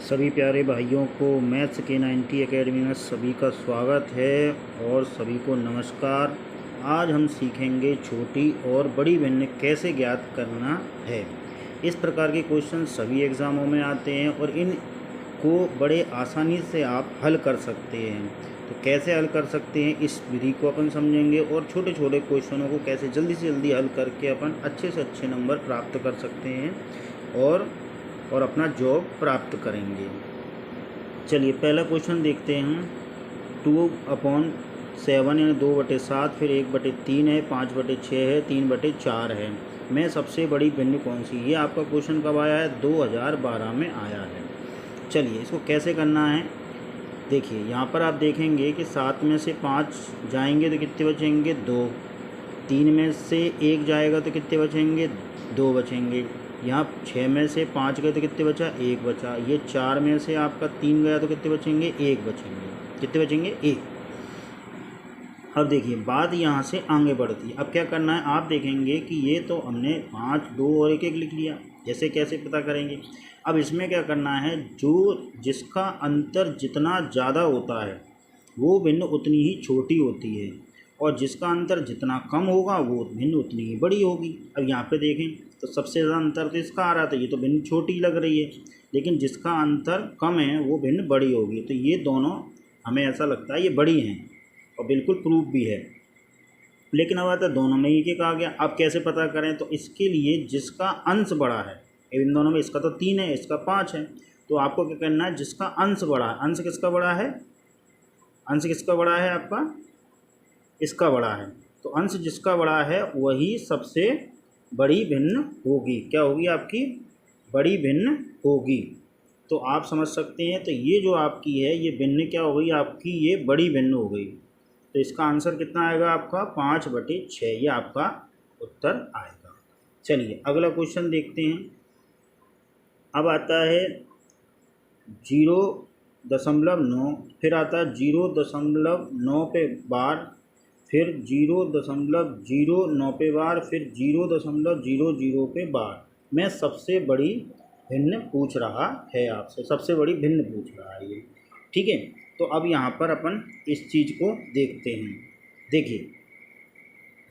सभी प्यारे भाइयों को मैथ्स के 90 एकेडमी में सभी का स्वागत है और सभी को नमस्कार। आज हम सीखेंगे छोटी और बड़ी भिन्न कैसे ज्ञात करना है। इस प्रकार के क्वेश्चन सभी एग्ज़ामों में आते हैं और इनको बड़े आसानी से आप हल कर सकते हैं। तो कैसे हल कर सकते हैं इस विधि को अपन समझेंगे और छोटे छोटे क्वेश्चनों को कैसे जल्दी से जल्दी हल करके अपन अच्छे से अच्छे नंबर प्राप्त कर सकते हैं और अपना जॉब प्राप्त करेंगे। चलिए पहला क्वेश्चन देखते हैं। 2/7 यानी 2/7, फिर 1/3 है, 5/6 है, 3/4 है। मैं सबसे बड़ी भिन्न कौन सी? ये आपका क्वेश्चन कब आया है? 2012 में आया है। चलिए इसको कैसे करना है देखिए। यहाँ पर आप देखेंगे कि 7 में से 5 जाएंगे तो कितने बचेंगे? 2। 3 में से 1 जाएगा तो कितने बचेंगे? 2 बचेंगे। यहाँ 6 में से 5 गए तो कितने बचा? 1 बचा। ये 4 में से आपका 3 गया तो कितने बचेंगे? 1 बचेंगे। कितने बचेंगे? 1। अब देखिए बात यहाँ से आगे बढ़ती है। अब क्या करना है, आप देखेंगे कि ये तो हमने 5, 2 और 1 लिख लिया। ऐसे कैसे पता करेंगे? अब इसमें क्या करना है, जिसका अंतर जितना ज़्यादा होता है वो भिन्न उतनी ही छोटी होती है और जिसका अंतर जितना कम होगा वो भिन्न उतनी ही बड़ी होगी। अब यहाँ पे देखें तो सबसे ज़्यादा अंतर तो इसका आ रहा था, ये तो भिन्न छोटी लग रही है, लेकिन जिसका अंतर कम है वो भिन्न बड़ी होगी। तो ये दोनों हमें ऐसा लगता है ये बड़ी हैं और बिल्कुल प्रूफ भी है। लेकिन अब आता है दोनों में एक एक आ गया। अब कैसे पता करें? तो इसके लिए जिसका अंश बड़ा है, इन दोनों में इसका तो 3 है, इसका 5 है, तो आपको क्या करना है, जिसका अंश बड़ा है। अंश किसका बड़ा है? अंश किसका बड़ा है? आपका इसका बड़ा है। तो अंश जिसका बड़ा है वही सबसे बड़ी भिन्न होगी। क्या होगी? आपकी बड़ी भिन्न होगी। तो आप समझ सकते हैं, तो ये जो आपकी है ये भिन्न क्या हो गई? आपकी ये बड़ी भिन्न हो गई। तो इसका आंसर कितना आएगा आपका? 5/6, ये आपका उत्तर आएगा। चलिए अगला क्वेश्चन देखते हैं। अब आता है 0.9, फिर आता है 0.9 पे बार, फिर 0.09 पे बार, फिर 0.00 पे बार। मैं सबसे बड़ी भिन्न पूछ रहा है आपसे, सबसे बड़ी भिन्न पूछ रहा है ये, ठीक है। तो अब यहाँ पर अपन इस चीज़ को देखते हैं। देखिए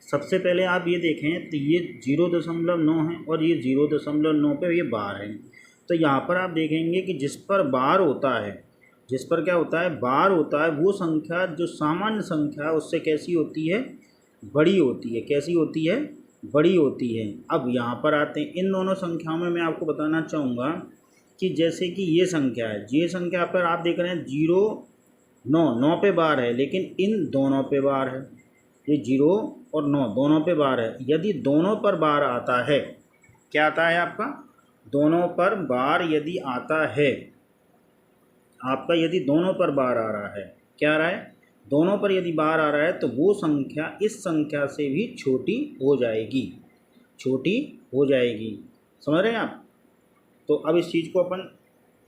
सबसे पहले आप ये देखें तो ये 0.9 है और ये 0.9 पे ये बार है। तो यहाँ पर आप देखेंगे कि जिस पर बार होता है, जिस पर क्या होता है? बार होता है, वो संख्या जो सामान्य संख्या है उससे कैसी होती है? बड़ी होती है। कैसी होती है? बड़ी होती है। अब यहाँ पर आते हैं, इन दोनों संख्याओं में मैं आपको बताना चाहूँगा कि जैसे कि ये संख्या है, ये संख्या पर आप देख रहे हैं 0.9 पे बार है, लेकिन इन दोनों पे बार है। ये 0 और 9 दोनों पे बार है। यदि दोनों पर बार आता है, क्या आता है आपका? दोनों पर बार यदि आता है आपका, यदि दोनों पर बार आ रहा है, क्या आ रहा है? दोनों पर यदि बार आ रहा है तो वो संख्या इस संख्या से भी छोटी हो जाएगी, छोटी हो जाएगी। समझ रहे हैं आप? तो अब इस चीज़ को अपन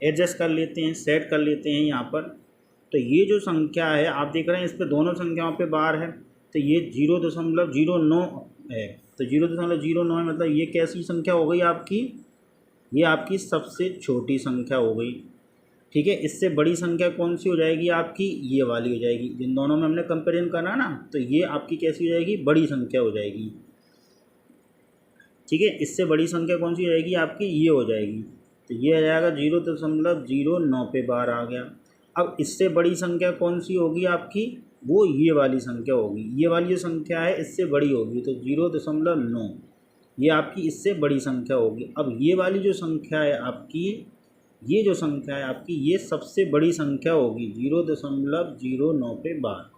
एडजस्ट कर लेते हैं, सेट कर लेते हैं यहाँ पर। तो ये जो संख्या है आप देख रहे हैं, इस पर दोनों संख्याओं पे बार है, तो ये 0.09 है। तो 0.09 है, मतलब ये कैसी संख्या हो गई आपकी? ये आपकी सबसे छोटी संख्या हो गई, ठीक है। इससे बड़ी संख्या कौन सी हो जाएगी आपकी? ये वाली हो जाएगी। जिन दोनों में हमने कंपेरिजन करना ना, तो ये आपकी कैसी हो जाएगी? बड़ी संख्या हो जाएगी, ठीक है। इससे बड़ी संख्या कौन सी हो जाएगी आपकी? ये हो जाएगी। तो ये आ जाएगा 0.09 पे बार आ गया। अब इससे बड़ी संख्या कौन सी होगी आपकी? वो ये वाली संख्या होगी। ये वाली जो संख्या है इससे बड़ी होगी, तो 0.9 ये आपकी इससे बड़ी संख्या होगी। अब ये वाली जो संख्या है आपकी, ये जो संख्या है आपकी, ये सबसे बड़ी संख्या होगी 0.09 पे बार।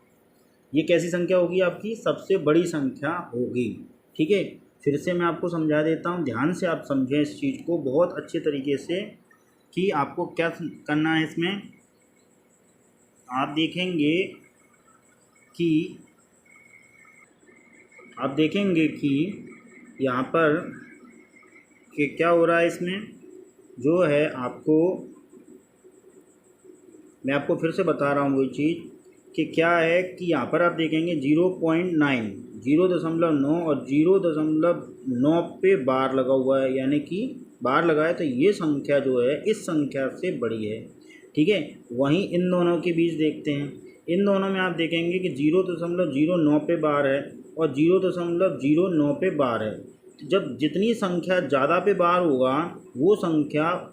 ये कैसी संख्या होगी आपकी? सबसे बड़ी संख्या होगी, ठीक है। फिर से मैं आपको समझा देता हूँ, ध्यान से आप समझें इस चीज़ को बहुत अच्छे तरीके से कि आपको क्या करना है। इसमें आप देखेंगे कि यहाँ पर कि क्या हो रहा है। इसमें जो है आपको मैं आपको फिर से बता रहा हूँ वही चीज़ कि क्या है कि यहाँ पर आप देखेंगे 0.9 और 0.9 पे बार लगा हुआ है, यानी कि बार लगाए तो ये संख्या जो है इस संख्या से बड़ी है। ठीक है, वहीं इन दोनों के बीच देखते हैं। इन दोनों में आप देखेंगे कि 0.09 पे बार है और 0.09 पे बार है। जब जितनी संख्या ज़्यादा पे बार होगा वो संख्या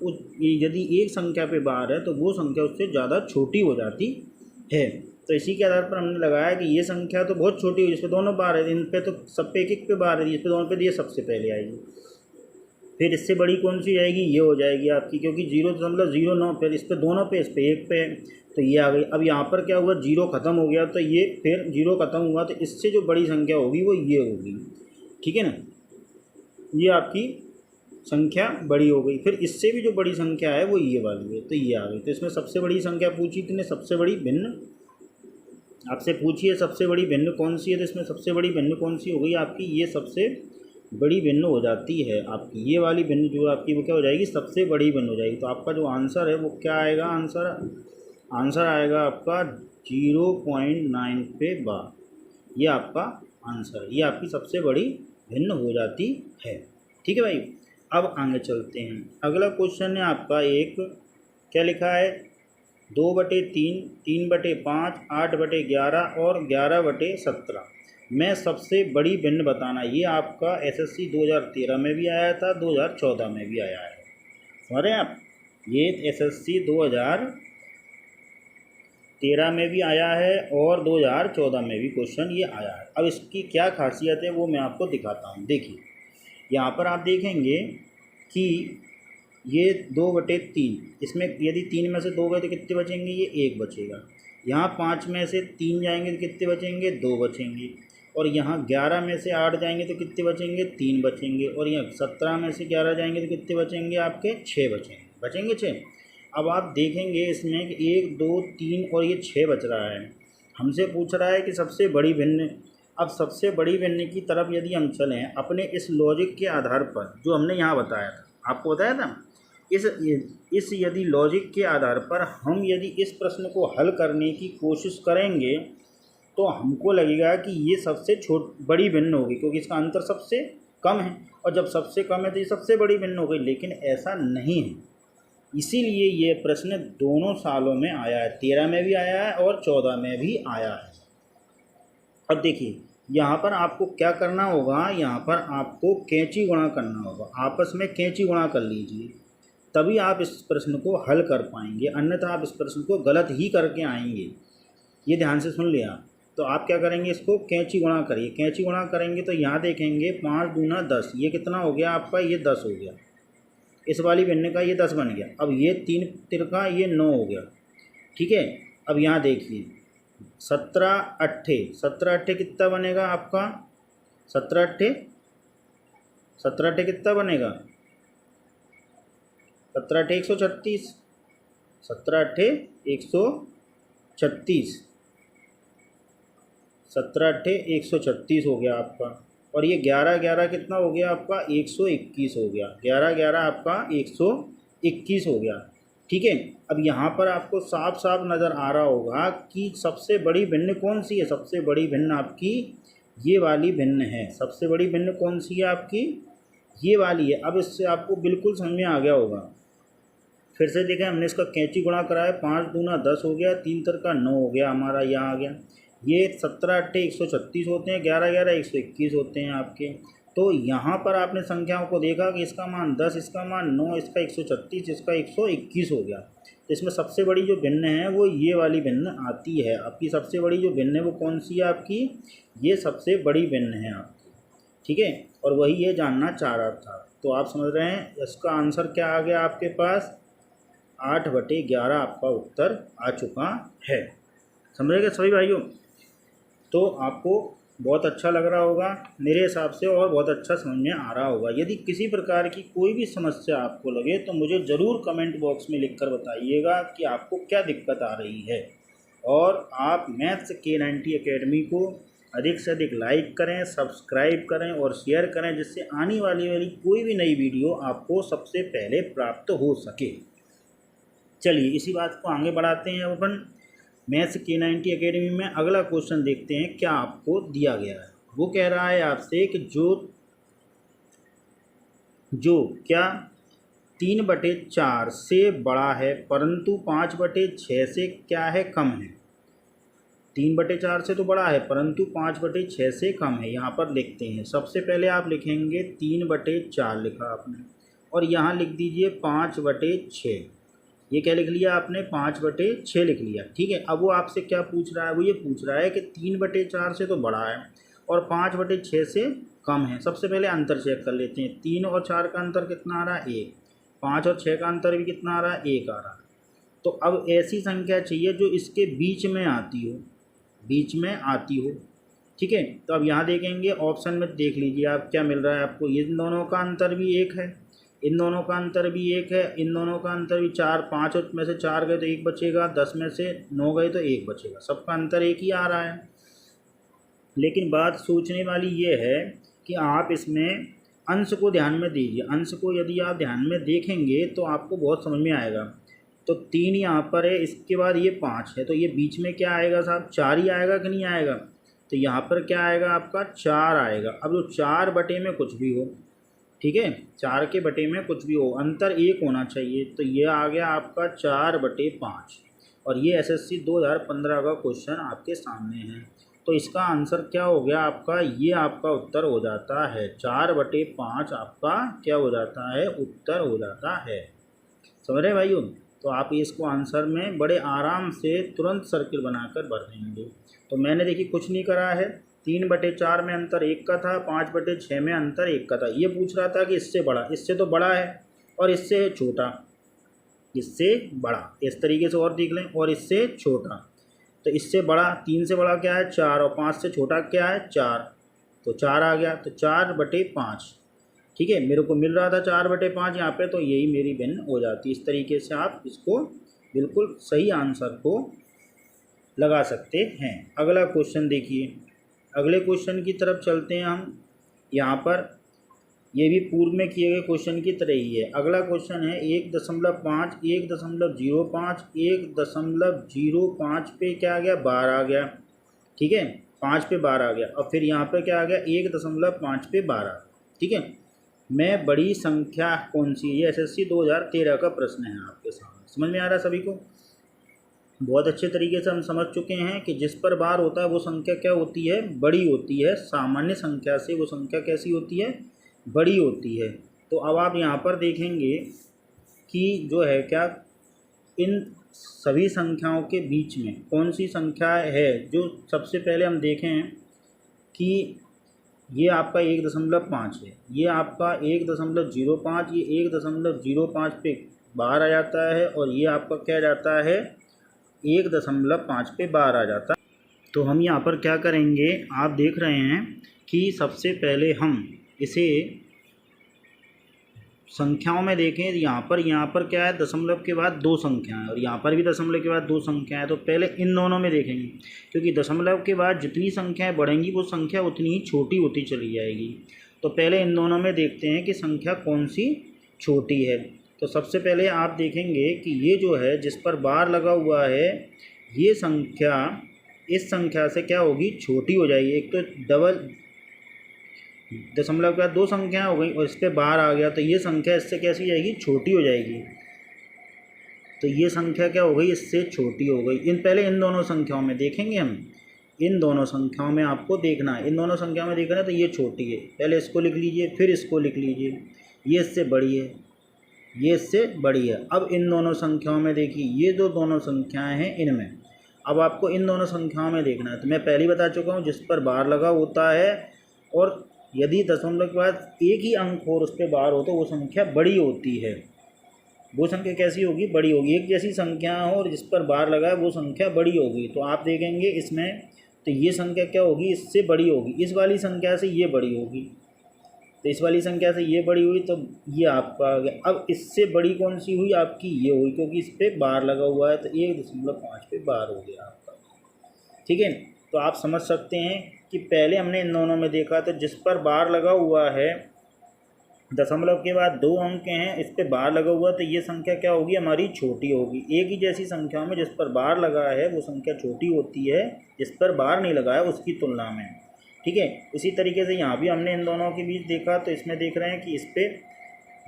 यदि एक संख्या पे बार है तो वो संख्या उससे ज़्यादा छोटी हो जाती है। तो इसी के आधार पर हमने लगाया कि ये संख्या तो बहुत छोटी हुई, जिस पे दोनों बार है, इन पे तो सब पे एक एक पे बार है, जिस पे दोनों पे ये सबसे पहले आएगी। फिर इससे बड़ी कौन सी जाएगी, ये हो जाएगी आपकी, क्योंकि 0.09 फिर इस पे दोनों पे, इस पे एक पे है तो ये आ गई। अब यहाँ पर क्या हुआ, 0 ख़त्म हो गया तो ये फिर 0 ख़त्म हुआ तो इससे जो बड़ी संख्या होगी वो ये होगी। ठीक है ना, ये आपकी संख्या बड़ी हो गई। फिर इससे भी जो बड़ी संख्या है वो ये वाली है तो ये आ गई। तो इसमें सबसे बड़ी संख्या पूछी थी ने, सबसे बड़ी भिन्न आपसे पूछी है, सबसे बड़ी भिन्न कौन सी है, तो इसमें सबसे बड़ी भिन्न कौन सी हो गई आपकी, ये सबसे बड़ी भिन्न हो जाती है आपकी। ये वाली भिन्न जो आपकी वो क्या हो जाएगी, सबसे बड़ी भिन्न हो जाएगी। तो आपका जो आंसर है वो क्या आएगा, आंसर आएगा आपका 0.9 पे बार। ये आपका आंसर है, ये आपकी सबसे बड़ी भिन्न हो जाती है। ठीक है भाई, अब आगे चलते हैं। अगला क्वेश्चन है आपका एक, क्या लिखा है, 2/3, 3/5, 8/11 और 11/17 में सबसे बड़ी भिन्न बताना। ये आपका एसएससी 2013 में भी आया था, 2014 में भी आया है। समझ रहे हैं आप, ये एसएससी 2013 में भी आया है और 2014 में भी क्वेश्चन ये आया है। अब इसकी क्या खासियत है वो मैं आपको दिखाता हूँ। देखिए यहाँ पर आप देखेंगे कि ये 2/3, इसमें यदि 3 में से 2 गए तो कितने बचेंगे, ये 1 बचेगा। यहाँ 5 में से 3 जाएंगे तो कितने बचेंगे, 2 बचेंगे। और यहाँ 11 में से 8 जाएंगे तो कितने बचेंगे, 3 बचेंगे। और यहाँ 17 में से 11 जाएंगे तो कितने बचेंगे आपके, 6 बचेंगे 6। अब आप देखेंगे इसमें कि 1, 2, 3 और ये 6 बच रहा है। हमसे पूछ रहा है कि सबसे बड़ी भिन्न। अब सबसे बड़ी भिन्न की तरफ यदि हम चलें अपने इस लॉजिक के आधार पर जो हमने यहाँ बताया था, आपको बताया था, इस यदि लॉजिक के आधार पर हम यदि इस प्रश्न को हल करने की कोशिश करेंगे तो हमको लगेगा कि ये सबसे बड़ी भिन्न होगी, क्योंकि इसका अंतर सबसे कम है और जब सबसे कम है तो ये सबसे बड़ी भिन्न हो गई। लेकिन ऐसा नहीं है, इसीलिए ये प्रश्न दोनों सालों में आया है, 13 में भी आया है और 14 में भी आया है। अब देखिए यहाँ पर आपको क्या करना होगा, यहाँ पर आपको कैंची गुणा करना होगा, आपस में कैंची गुणा कर लीजिए, तभी आप इस प्रश्न को हल कर पाएंगे, अन्यथा आप इस प्रश्न को गलत ही करके आएंगे। ये ध्यान से सुन लिया। तो आप क्या करेंगे, इसको कैंची गुणा करिए। कैंची गुणा करेंगे तो यहाँ देखेंगे 5 दूना 10, ये कितना हो गया आपका, ये 10 हो गया। इस वाली भिन्न का ये 10 बन गया। अब ये 3 तिरका ये 9 हो गया। ठीक है, अब यहाँ देखिए 17 अट्ठे कितना बनेगा आपका, 17 अट्ठे कितना बनेगा, 17 अट्ठे 136, 17 अट्ठे 136, 17 अट्ठे 136 हो गया आपका। और ये 11 कितना हो गया आपका, 121 हो गया। 11 आपका 121 हो गया। ठीक है, अब यहाँ पर आपको साफ साफ नज़र आ रहा होगा कि सबसे बड़ी भिन्न कौन सी है, सबसे बड़ी भिन्न आपकी ये वाली भिन्न है। सबसे बड़ी भिन्न कौन सी है आपकी, ये वाली है। अब इससे आपको बिल्कुल समझ में आ गया होगा। फिर से देखें, हमने इसका कैंची गुणा करा है, 5 दूना 10 हो गया, 3 तिरका 9 हो गया हमारा, यहाँ आ गया। ये 17 अट्ठे 136 होते हैं, 11 121 होते हैं आपके। तो यहाँ पर आपने संख्याओं को देखा कि इसका मान 10, इसका मान 9, इसका 136, इसका 121 हो गया। तो इसमें सबसे बड़ी जो भिन्न है वो ये वाली भिन्न आती है आपकी। सबसे बड़ी जो भिन्न है वो कौन सी है आपकी, ये सबसे बड़ी भिन्न है आपकी। ठीक है, और वही ये जानना चाह रहा था। तो आप समझ रहे हैं इसका आंसर क्या आ गया आपके पास, 8/11 आपका उत्तर आ चुका है। समझेगा सभी भाइयों। तो आपको बहुत अच्छा लग रहा होगा मेरे हिसाब से और बहुत अच्छा समझ में आ रहा होगा। यदि किसी प्रकार की कोई भी समस्या आपको लगे तो मुझे ज़रूर कमेंट बॉक्स में लिखकर बताइएगा कि आपको क्या दिक्कत आ रही है। और आप मैथ्स K90 एकेडमी को अधिक से अधिक लाइक करें, सब्सक्राइब करें और शेयर करें, जिससे आने वाली कोई भी नई वीडियो आपको सबसे पहले प्राप्त हो सके। चलिए इसी बात को आगे बढ़ाते हैं। अब अपन मैथ्स K90 एकेडमी में अगला क्वेश्चन देखते हैं क्या आपको दिया गया है। वो कह रहा है आपसे कि जो क्या 3/4 से बड़ा है परंतु 5/6 से क्या है, कम है। 3/4 से तो बड़ा है परंतु 5/6 से कम है। यहाँ पर लिखते हैं, सबसे पहले आप लिखेंगे 3/4 लिखा आपने, और यहाँ लिख दीजिए 5/6। ये क्या लिख लिया आपने, 5/6 लिख लिया। ठीक है, अब वो आपसे क्या पूछ रहा है, वो ये पूछ रहा है कि 3/4 से तो बड़ा है और 5/6 से कम है। सबसे पहले अंतर चेक कर लेते हैं। 3 और 4 का अंतर कितना आ रहा है, 1। 5 और 6 का अंतर भी कितना आ रहा है, 1 आ रहा है। तो अब ऐसी संख्या चाहिए जो इसके बीच में आती हो, बीच में आती हो। ठीक है, तो अब यहाँ देखेंगे ऑप्शन में, देख लीजिए आप क्या मिल रहा है आपको। इन दोनों का अंतर भी 1 है, इन दोनों का अंतर भी 1 है, इन दोनों का अंतर भी 4। 5 में से 4 गए तो 1 बचेगा, 10 में से 9 गए तो 1 बचेगा। सबका अंतर 1 ही आ रहा है। लेकिन बात सोचने वाली ये है कि आप इसमें अंश को ध्यान में दीजिए। अंश को यदि आप ध्यान में देखेंगे तो आपको बहुत समझ में आएगा। तो 3 यहाँ पर है, इसके बाद ये 5 है, तो ये बीच में क्या आएगा साहब, 4 ही आएगा कि नहीं आएगा। तो यहाँ पर क्या आएगा आपका, 4 आएगा। अब जो 4 बटे में कुछ भी हो, ठीक है, 4 के बटे में कुछ भी हो, अंतर 1 होना चाहिए। तो ये आ गया आपका 4/5, और ये एसएससी 2015 का क्वेश्चन आपके सामने है। तो इसका आंसर क्या हो गया आपका, ये आपका उत्तर हो जाता है 4/5 आपका क्या हो जाता है, उत्तर हो जाता है। समझ रहे भाइयों। तो आप इसको आंसर में बड़े आराम से तुरंत सर्किल बनाकर भर देंगे। तो मैंने देखिए कुछ नहीं करा है, 3/4 में अंतर 1 का था, 5/6 में अंतर 1 का था। ये पूछ रहा था कि इससे बड़ा, इससे तो बड़ा है, और इससे छोटा, इससे बड़ा, इस तरीके से और देख लें, और इससे छोटा। तो इससे बड़ा, 3 से बड़ा क्या है, 4, और 5 से छोटा क्या है, 4। तो 4 आ गया, तो 4/5। ठीक है, मेरे को मिल रहा था 4/5 यहाँ पे, तो यही मेरी भिन्न हो जाती। इस तरीके से आप इसको बिल्कुल सही आंसर को लगा सकते हैं। अगला क्वेश्चन देखिए, अगले क्वेश्चन की तरफ चलते हैं हम। यहाँ पर ये भी पूर्व में किए गए क्वेश्चन की तरह ही है। अगला क्वेश्चन है 1.5, 1.05, 1.05 पे क्या आ गया, 12 आ गया। ठीक है, 5 पे 12 आ गया, और फिर यहाँ पे क्या आ गया, 1.5 पे 12। ठीक है, मैं बड़ी संख्या कौन सी है, ये एसएससी 2013 का प्रश्न है आपके सामने। समझ में आ रहा है सभी को, बहुत अच्छे तरीके से हम समझ चुके हैं कि जिस पर बार होता है वो संख्या क्या होती है, बड़ी होती है। सामान्य संख्या से वो संख्या कैसी होती है, बड़ी होती है। तो अब आप यहाँ पर देखेंगे कि जो है क्या, इन सभी संख्याओं के बीच में कौन सी संख्या है जो सबसे पहले हम देखें कि ये आपका 1.5 है, ये आपका 1.05, ये 1.05 पे बाहर आ जाता है, और ये आपका क्या जाता है, 1.5 पे बाहर आ जाता है। तो हम यहाँ पर क्या करेंगे, आप देख रहे हैं कि सबसे पहले हम इसे संख्याओं में देखें। यहाँ पर क्या है, दशमलव के बाद 2 संख्याएं, और यहाँ पर भी दशमलव के बाद 2 संख्याएं। तो पहले इन दोनों में देखेंगे, क्योंकि दशमलव के बाद जितनी संख्याएं बढ़ेंगी वो संख्या उतनी ही छोटी होती चली जाएगी। तो पहले इन दोनों में देखते हैं कि संख्या कौन सी छोटी है। तो सबसे पहले आप देखेंगे कि ये जो है जिस पर बार लगा हुआ है, ये संख्या इस संख्या से क्या होगी, छोटी हो जाएगी। एक तो डबल दशमलव के बाद 2 संख्याएं हो गई और इस पर बाहर आ गया, तो ये संख्या इससे कैसी जाएगी, छोटी हो जाएगी। तो ये संख्या क्या हो गई, इससे छोटी हो गई। पहले इन दोनों संख्याओं में देखेंगे हम, इन दोनों संख्याओं में आपको देखना है, इन दोनों संख्याओं में देखना है। तो ये छोटी है, पहले इसको लिख लीजिए, फिर इसको लिख लीजिए। ये इससे बड़ी है, ये इससे बड़ी है। अब इन दोनों संख्याओं में देखिए, ये जो दोनों संख्याएँ हैं इनमें, अब आपको इन दोनों संख्याओं में देखना है। तो मैं पहले ही बता चुका हूँ, जिस पर बार लगा होता है और यदि दशमलव के बाद एक ही अंक और उस पर बार हो तो वो संख्या बड़ी होती है। वो संख्या कैसी होगी, बड़ी होगी। एक जैसी संख्या हो और जिस पर बार लगा है वो संख्या बड़ी होगी। तो आप देखेंगे इसमें, तो ये संख्या क्या होगी, इससे बड़ी होगी। इस वाली संख्या से ये बड़ी होगी, तो इस वाली संख्या से ये बड़ी हुई, तो ये आपका आ गया। अब इससे बड़ी कौन सी हुई, आपकी ये हुई, क्योंकि इस पर बार लगा हुआ है। तो 1.5 पे बार हो गया आपका। ठीक है, तो आप समझ सकते हैं कि पहले हमने इन दोनों में देखा, तो जिस पर बार लगा हुआ है, दशमलव के बाद 2 अंक हैं, इस पर बार लगा हुआ, तो ये संख्या क्या होगी, हमारी छोटी होगी। एक ही जैसी संख्या में जिस पर बार लगा है वो संख्या छोटी होती है, जिस पर बार नहीं लगा है उसकी तुलना में। ठीक है, इसी तरीके से यहाँ भी हमने इन दोनों के बीच देखा, तो इसमें देख रहे हैं कि इस पर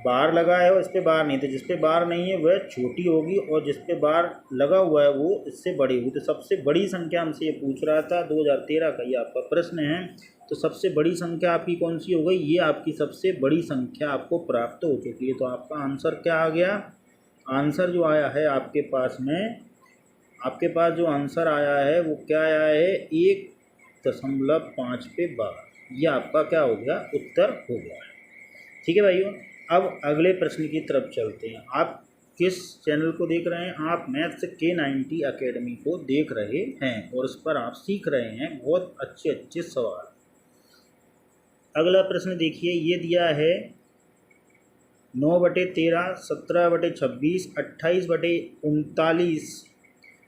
बार लगा है और इस पे बार नहीं, तो जिस पे बार नहीं है वह छोटी होगी और जिस पे बार लगा हुआ है वो इससे बड़ी होगी। तो सबसे बड़ी संख्या हमसे ये पूछ रहा था, 2013 का ये आपका प्रश्न है। तो सबसे बड़ी संख्या आपकी कौन सी हो गई? ये आपकी सबसे बड़ी संख्या आपको प्राप्त हो चुकी है। तो आपका आंसर क्या आ गया? आंसर जो आया है आपके पास में, आपके पास जो आंसर आया है वो क्या आया है? 1.5 पे 12। ये आपका क्या हो गया? उत्तर हो गया। ठीक है भाइयों, अब अगले प्रश्न की तरफ चलते हैं। आप किस चैनल को देख रहे हैं? आप मैथ्स K90 एकेडमी को देख रहे हैं और उस पर आप सीख रहे हैं बहुत अच्छे अच्छे सवाल। अगला प्रश्न देखिए, ये दिया है 9/13, 17/26, 28/39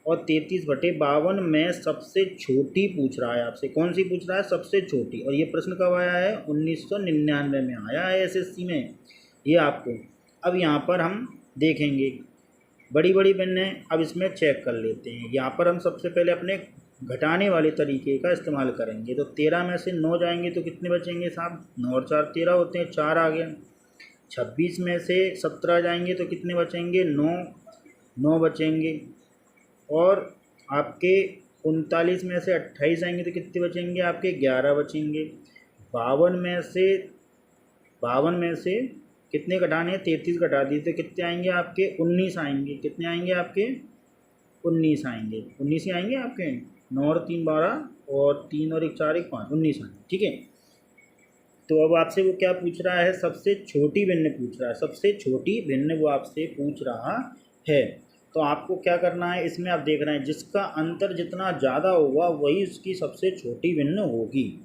और 33/52 में सबसे छोटी पूछ रहा है आपसे। कौन सी पूछ रहा है? सबसे छोटी। और ये प्रश्न कब आया है? 1999 में आया है SSC में ये आपको। अब यहाँ पर हम देखेंगे बड़ी बड़ी भिन्न। अब इसमें चेक कर लेते हैं। यहाँ पर हम सबसे पहले अपने घटाने वाले तरीके का इस्तेमाल करेंगे। तो 13 में से 9 जाएंगे तो कितने बचेंगे साहब? 9 और 4 13 होते हैं, 4 आ गए। 26 में से 17 जाएंगे तो कितने बचेंगे? 9 बचेंगे। और आपके 39 में से 28 आएंगे तो कितने बचेंगे? आपके 11 बचेंगे। 52 में से कितने घटाने हैं? 33 घटा दिए तो कितने आएंगे आपके? 19 आएंगे। कितने आएंगे आपके? 19 आएंगे। 19 ही आएंगे आपके। 9 और 3 12 और 3 और 1 4 1 5 19 आएंगे। ठीक है, तो अब आपसे वो क्या पूछ रहा है? सबसे छोटी भिन्न पूछ रहा है। सबसे छोटी भिन्न वो आपसे पूछ रहा है। तो आपको क्या करना है इसमें? आप देख रहे हैं जिसका अंतर जितना ज़्यादा होगा वही उसकी सबसे छोटी भिन्न होगी।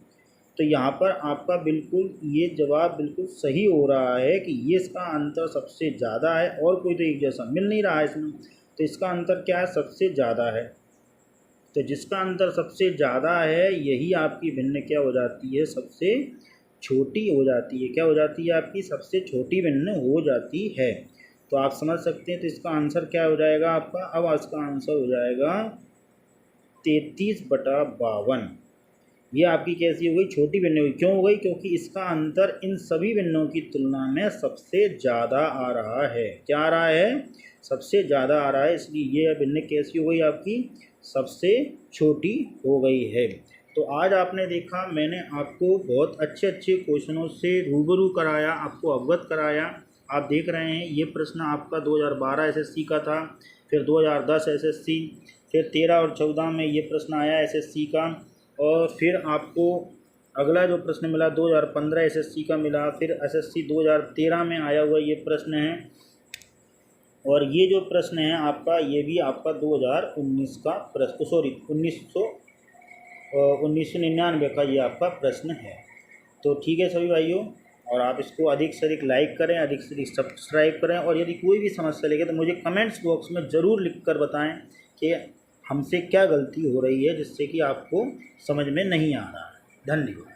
तो यहाँ पर आपका बिल्कुल ये जवाब बिल्कुल सही हो रहा है कि ये इसका अंतर सबसे ज़्यादा है और कोई तो एक जैसा मिल नहीं रहा है इसमें। तो इसका अंतर क्या है? सबसे ज़्यादा है। तो जिसका अंतर सबसे ज़्यादा है यही आपकी भिन्न क्या हो जाती है? सबसे छोटी हो जाती है। क्या हो जाती है? आपकी सबसे छोटी भिन्न हो जाती है। तो आप समझ सकते हैं। तो इसका आंसर क्या हो जाएगा आपका? अब इसका आंसर हो जाएगा 33/52। ये आपकी कैसी हो गई? छोटी भिन्न हुई। क्यों हो गई? क्योंकि इसका अंतर इन सभी भिन्नों की तुलना में सबसे ज़्यादा आ रहा है। क्या आ रहा है? सबसे ज़्यादा आ रहा है, इसलिए ये भिन्न कैसी हो गई? आपकी सबसे छोटी हो गई है। तो आज आपने देखा, मैंने आपको बहुत अच्छे अच्छे क्वेश्चनों से रूबरू कराया, आपको अवगत कराया। आप देख रहे हैं ये प्रश्न आपका 2012 SSC का था, फिर 2010 SSC, फिर 13 और 14 में ये प्रश्न आया SSC का, और फिर आपको अगला जो प्रश्न मिला 2015 SSC का मिला, फिर SSC 2013 में आया हुआ ये प्रश्न है। और ये जो प्रश्न है आपका, ये भी आपका 2019 का प्रश्न, सॉरी 1999 का ये आपका प्रश्न है। तो ठीक है सभी भाइयों, और आप इसको अधिक से अधिक लाइक करें, अधिक से अधिक सब्सक्राइब करें, और यदि कोई भी समस्या लगे तो मुझे कमेंट्स बॉक्स में ज़रूर लिख कर बताएं कि हमसे क्या गलती हो रही है जिससे कि आपको समझ में नहीं आ रहा है। धन्यवाद।